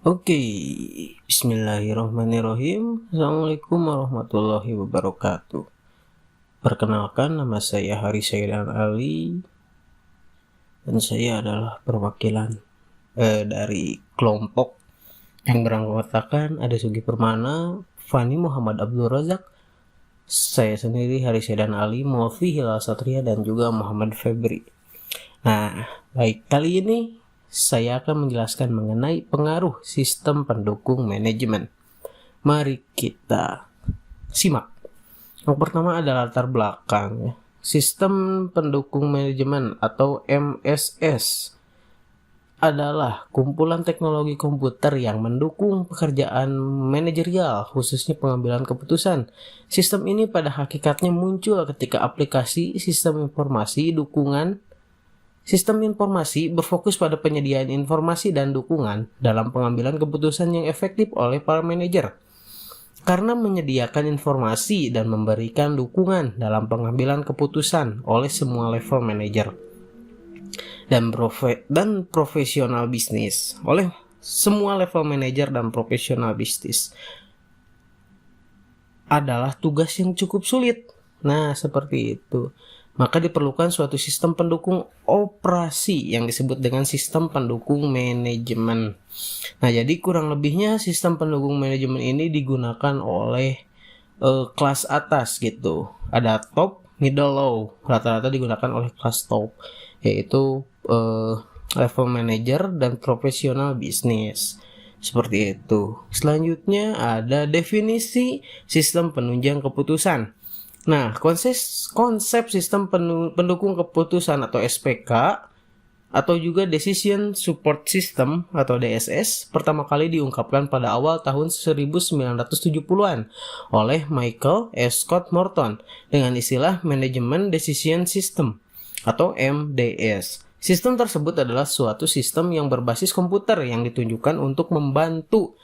Oke, bismillahirrahmanirrahim. Assalamualaikum warahmatullahi wabarakatuh. Perkenalkan, nama saya Hari Saidan Ali dan saya adalah perwakilan dari kelompok yang beranggotakan ada Sugi Permana, Fani Muhammad Abdul Razak, saya sendiri Hari Saidan Ali, Mulfi Hilal Satria, dan juga Muhammad Febri. Nah, baik, kali ini saya akan menjelaskan mengenai pengaruh sistem pendukung manajemen. Mari kita simak. Yang pertama adalah latar belakang. Sistem pendukung manajemen atau MSS adalah kumpulan teknologi komputer yang mendukung pekerjaan manajerial, khususnya pengambilan keputusan. Sistem ini pada hakikatnya muncul ketika aplikasi sistem informasi berfokus pada penyediaan informasi dan dukungan dalam pengambilan keputusan yang efektif oleh para manajer. Karena menyediakan informasi dan memberikan dukungan dalam pengambilan keputusan oleh semua level manajer dan profesional bisnis. Oleh semua level manajer dan profesional bisnis adalah tugas yang cukup sulit. Nah, seperti itu. Maka diperlukan suatu sistem pendukung operasi yang disebut dengan sistem pendukung manajemen. Nah, jadi kurang lebihnya sistem pendukung manajemen ini digunakan oleh kelas atas gitu. Ada top, middle, low. Rata-rata digunakan oleh kelas top, yaitu level manager dan profesional bisnis. Seperti itu. Selanjutnya ada definisi sistem penunjang keputusan. Nah, konsep sistem pendukung keputusan atau SPK atau juga Decision Support System atau DSS pertama kali diungkapkan pada awal tahun 1970-an oleh Michael S. Scott Morton dengan istilah Management Decision System atau MDS. Sistem tersebut adalah suatu sistem yang berbasis komputer yang ditunjukkan untuk membantu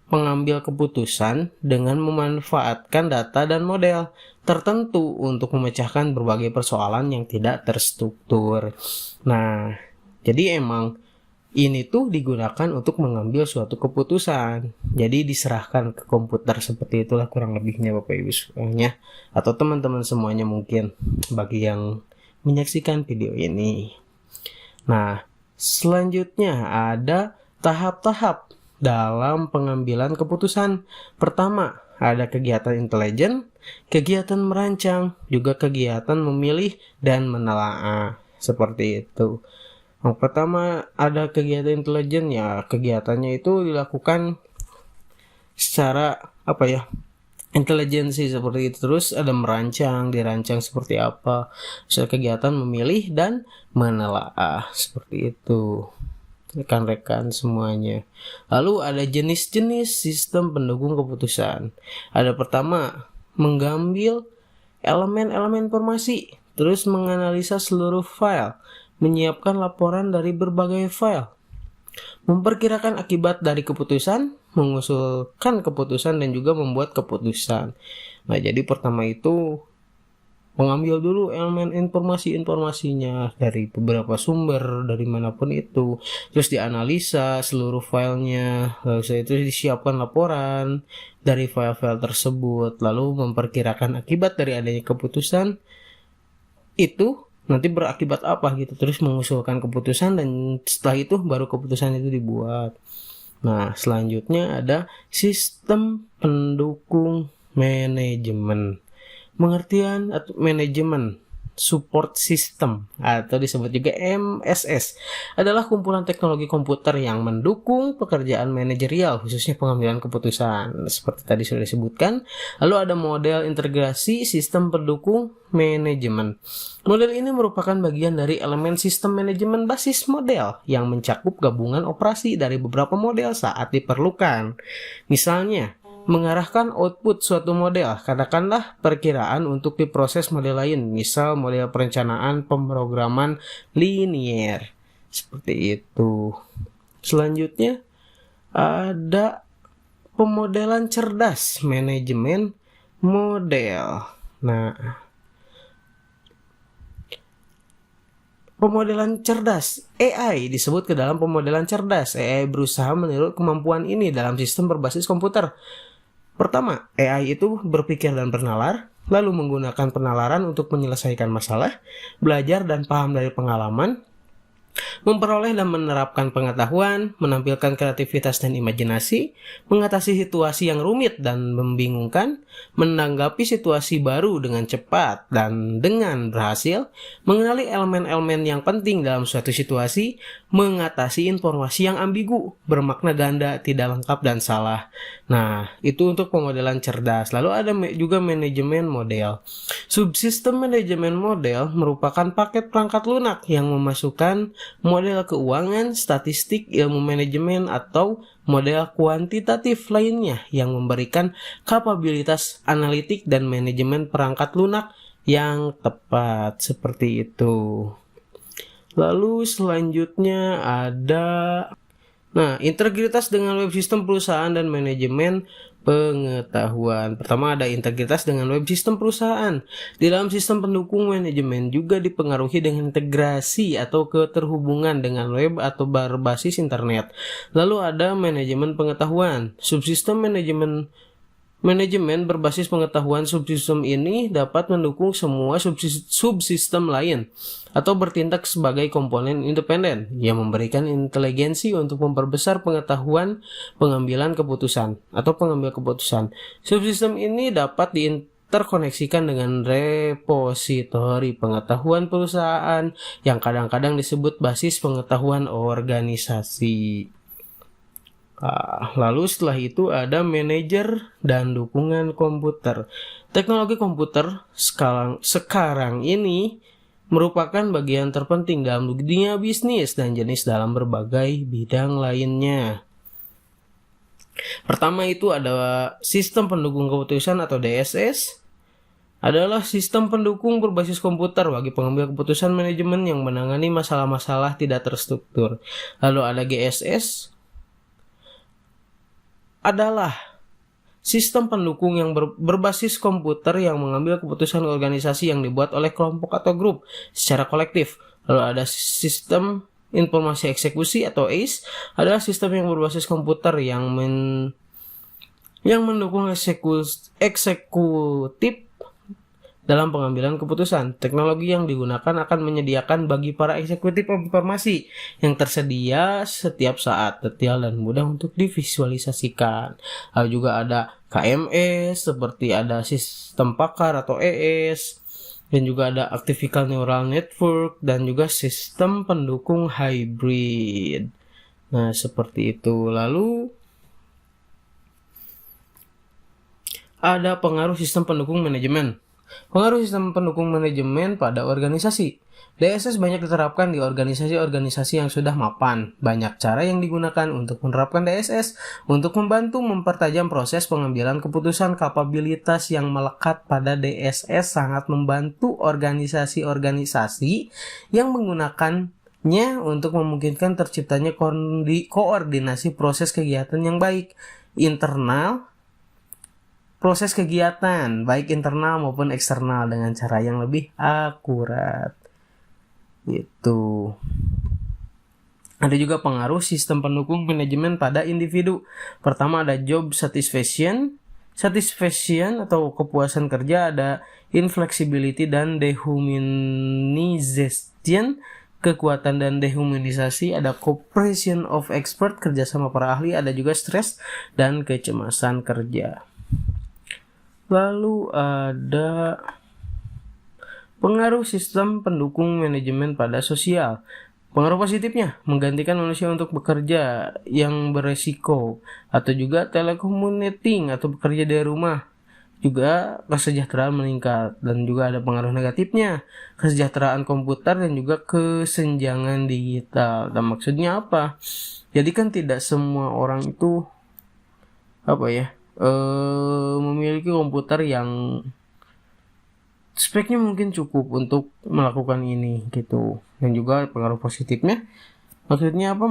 pengambil keputusan dengan memanfaatkan data dan model tertentu untuk memecahkan berbagai persoalan yang tidak terstruktur. Nah, jadi emang ini tuh digunakan untuk mengambil suatu keputusan. Jadi diserahkan ke komputer, seperti itulah kurang lebihnya Bapak Ibu semuanya, atau teman-teman semuanya mungkin bagi yang menyaksikan video ini. Nah, selanjutnya ada tahap-tahap dalam pengambilan keputusan. Pertama, ada kegiatan intelijen, kegiatan merancang, juga kegiatan memilih dan menelaah. Seperti itu. Yang pertama ada kegiatan intelijen, ya kegiatannya itu dilakukan secara intelijensi seperti itu. Terus ada dirancang seperti apa. Misalnya kegiatan memilih dan menelaah seperti itu. Rekan-rekan semuanya. Lalu ada jenis-jenis sistem pendukung keputusan. Ada pertama, mengambil elemen-elemen informasi, terus menganalisa seluruh file, menyiapkan laporan dari berbagai file, memperkirakan akibat dari keputusan, mengusulkan keputusan, dan juga membuat keputusan. Nah, jadi pertama itu mengambil dulu elemen informasinya dari beberapa sumber, dari manapun itu, terus dianalisa seluruh filenya, lalu setelah itu disiapkan laporan dari file-file tersebut, lalu memperkirakan akibat dari adanya keputusan itu nanti berakibat apa gitu, terus mengusulkan keputusan, dan setelah itu baru keputusan itu dibuat. Nah, selanjutnya ada sistem pendukung manajemen. Pengertian atau manajemen support system atau disebut juga MSS adalah kumpulan teknologi komputer yang mendukung pekerjaan manajerial, khususnya pengambilan keputusan seperti tadi sudah disebutkan. Lalu ada model integrasi sistem pendukung manajemen. Model ini merupakan bagian dari elemen sistem manajemen basis model yang mencakup gabungan operasi dari beberapa model saat diperlukan. Misalnya, mengarahkan output suatu model, katakanlah perkiraan untuk diproses model lain, misal model perencanaan pemrograman linier. Seperti itu. Selanjutnya ada pemodelan cerdas, manajemen model. Nah, Pemodelan cerdas AI disebut ke dalam pemodelan cerdas. AI berusaha meniru kemampuan ini dalam sistem berbasis komputer. Pertama, AI itu berpikir dan bernalar, lalu menggunakan penalaran untuk menyelesaikan masalah, belajar dan paham dari pengalaman, memperoleh dan menerapkan pengetahuan, menampilkan kreativitas dan imajinasi, mengatasi situasi yang rumit dan membingungkan, menanggapi situasi baru dengan cepat dan dengan berhasil, mengenali elemen-elemen yang penting dalam suatu situasi, mengatasi informasi yang ambigu, bermakna ganda, tidak lengkap dan salah. Nah, itu untuk pemodelan cerdas. Lalu ada juga manajemen model. Subsistem manajemen model merupakan paket perangkat lunak yang memasukkan model keuangan, statistik, ilmu manajemen, atau model kuantitatif lainnya yang memberikan kapabilitas analitik dan manajemen perangkat lunak yang tepat, seperti itu. Lalu selanjutnya ada integritas dengan web sistem perusahaan dan manajemen pengetahuan. Pertama ada integritas dengan web sistem perusahaan. Di dalam sistem pendukung manajemen juga dipengaruhi dengan integrasi atau keterhubungan dengan web atau berbasis internet. Lalu ada manajemen pengetahuan. Subsistem Manajemen berbasis pengetahuan. Subsistem ini dapat mendukung semua subsistem lain atau bertindak sebagai komponen independen yang memberikan inteligensi untuk memperbesar pengetahuan pengambil keputusan. Subsistem ini dapat terkoneksikan dengan repositori pengetahuan perusahaan yang kadang-kadang disebut basis pengetahuan organisasi. Lalu setelah itu ada manajer dan dukungan komputer. Teknologi komputer sekarang ini merupakan bagian terpenting dalam dunia bisnis dan jenis dalam berbagai bidang lainnya. Pertama itu ada sistem pendukung keputusan atau DSS. Adalah sistem pendukung berbasis komputer bagi pengambil keputusan manajemen yang menangani masalah-masalah tidak terstruktur. Lalu ada GSS, adalah sistem pendukung yang berbasis komputer yang mengambil keputusan organisasi yang dibuat oleh kelompok atau grup secara kolektif. Lalu ada sistem informasi eksekusi atau ACE, adalah sistem yang berbasis komputer yang mendukung eksekutif dalam pengambilan keputusan. Teknologi yang digunakan akan menyediakan bagi para eksekutif informasi yang tersedia setiap saat, detail dan mudah untuk divisualisasikan. Lalu juga ada KMS, seperti ada sistem pakar atau ES, dan juga ada Artificial Neural Network, dan juga sistem pendukung hybrid. Nah, seperti itu. Lalu ada pengaruh sistem pendukung manajemen. Pengaruh sistem pendukung manajemen pada organisasi. DSS banyak diterapkan di organisasi-organisasi yang sudah mapan. Banyak cara yang digunakan untuk menerapkan DSS untuk membantu mempertajam proses pengambilan keputusan. Kapabilitas yang melekat pada DSS sangat membantu organisasi-organisasi yang menggunakannya untuk memungkinkan terciptanya koordinasi proses kegiatan yang baik proses kegiatan baik internal maupun eksternal dengan cara yang lebih akurat. Itu. Ada juga pengaruh sistem pendukung manajemen pada individu. Pertama ada job satisfaction atau kepuasan kerja, ada inflexibility dan dehumanization, kekuatan dan dehumanisasi, ada cooperation of expert, kerjasama para ahli, ada juga stres dan kecemasan kerja. Lalu ada pengaruh sistem pendukung manajemen pada sosial. Pengaruh positifnya, menggantikan manusia untuk bekerja yang beresiko, atau juga telecommuting atau bekerja dari rumah. Juga kesejahteraan meningkat, dan juga ada pengaruh negatifnya, kesejahteraan komputer dan juga kesenjangan digital. Dan maksudnya apa? Jadi kan tidak semua orang itu memiliki komputer yang speknya mungkin cukup untuk melakukan ini gitu. Dan juga pengaruh positifnya, maksudnya apa?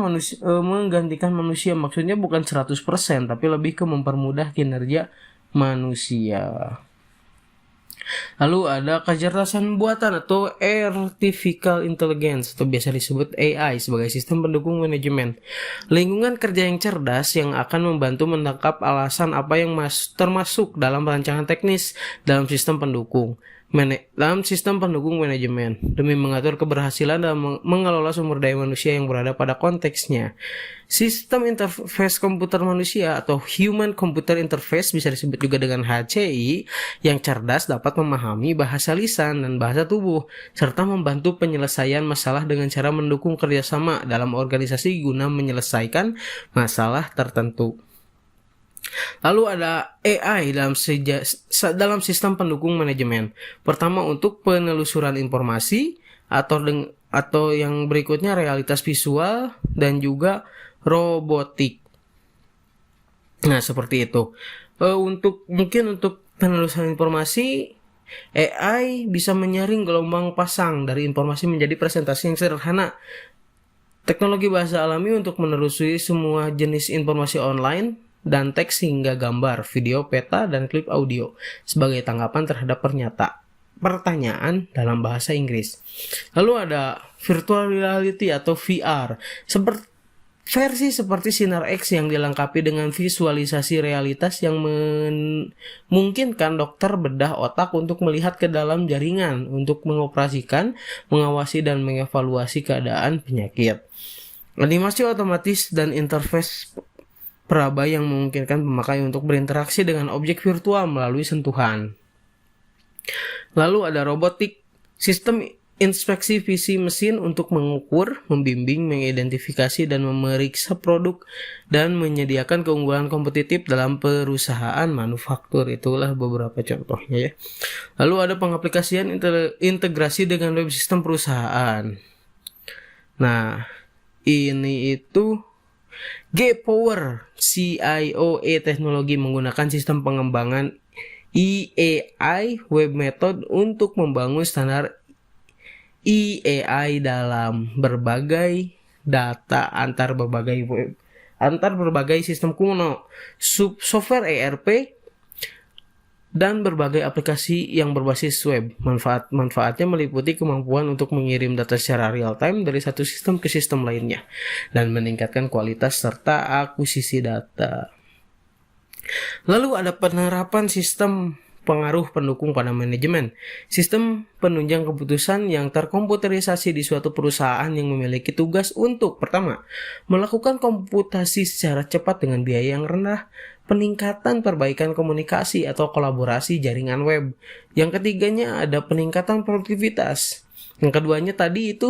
Menggantikan manusia, maksudnya bukan 100% tapi lebih ke mempermudah kinerja manusia. Lalu ada kecerdasan buatan atau artificial intelligence atau biasa disebut AI sebagai sistem pendukung manajemen. Lingkungan kerja yang cerdas yang akan membantu menangkap alasan apa yang termasuk dalam rancangan teknis dalam sistem pendukung. Dalam sistem pendukung manajemen demi mengatur keberhasilan dalam mengelola sumber daya manusia yang berada pada konteksnya. Sistem interface komputer manusia atau Human Computer Interface bisa disebut juga dengan HCI yang cerdas dapat memahami bahasa lisan dan bahasa tubuh serta membantu penyelesaian masalah dengan cara mendukung kerjasama dalam organisasi guna menyelesaikan masalah tertentu. Lalu ada AI dalam sistem pendukung manajemen. Pertama untuk penelusuran informasi atau yang berikutnya realitas visual dan juga robotik. Nah, seperti itu. Untuk penelusuran informasi, AI bisa menyaring gelombang pasang dari informasi menjadi presentasi yang sederhana. Teknologi bahasa alami untuk menelusuri semua jenis informasi online dan teks hingga gambar, video, peta, dan klip audio sebagai tanggapan terhadap pertanyaan dalam bahasa Inggris. Lalu ada virtual reality atau VR, versi seperti Sinar X yang dilengkapi dengan visualisasi realitas yang memungkinkan dokter bedah otak untuk melihat ke dalam jaringan untuk mengoperasikan, mengawasi, dan mengevaluasi keadaan penyakit. Animasi otomatis dan interface peraba yang memungkinkan pemakai untuk berinteraksi dengan objek virtual melalui sentuhan. Lalu ada robotik, sistem inspeksi visi mesin untuk mengukur, membimbing, mengidentifikasi, dan memeriksa produk dan menyediakan keunggulan kompetitif dalam perusahaan manufaktur. Itulah beberapa contohnya ya. Lalu ada pengaplikasian integrasi dengan web sistem perusahaan. Nah, ini itu G-Power CIOE teknologi menggunakan sistem pengembangan EAI web method untuk membangun standar EAI dalam berbagai data antar berbagai sistem kuno, software ERP dan berbagai aplikasi yang berbasis web. Manfaatnya meliputi kemampuan untuk mengirim data secara real time dari satu sistem ke sistem lainnya dan meningkatkan kualitas serta akuisisi data. Lalu ada penerapan sistem pengaruh pendukung pada manajemen. Sistem penunjang keputusan yang terkomputerisasi di suatu perusahaan yang memiliki tugas untuk pertama, melakukan komputasi secara cepat dengan biaya yang rendah, peningkatan perbaikan komunikasi atau kolaborasi jaringan web. Yang ketiganya ada peningkatan produktivitas. Yang keduanya tadi itu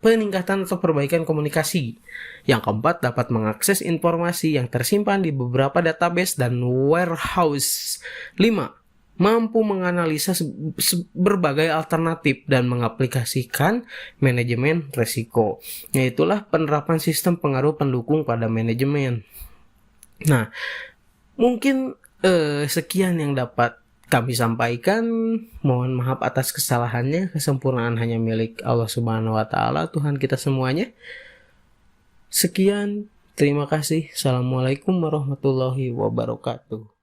peningkatan atau perbaikan komunikasi. Yang keempat dapat mengakses informasi yang tersimpan di beberapa database dan warehouse. 5. Mampu menganalisa berbagai alternatif dan mengaplikasikan manajemen risiko. Yaitulah penerapan sistem pengaruh pendukung pada manajemen. Nah, mungkin sekian yang dapat kami sampaikan. Mohon maaf atas kesalahannya. Kesempurnaan hanya milik Allah Subhanahu wa taala, Tuhan kita semuanya. Sekian, terima kasih. Assalamualaikum warahmatullahi wabarakatuh.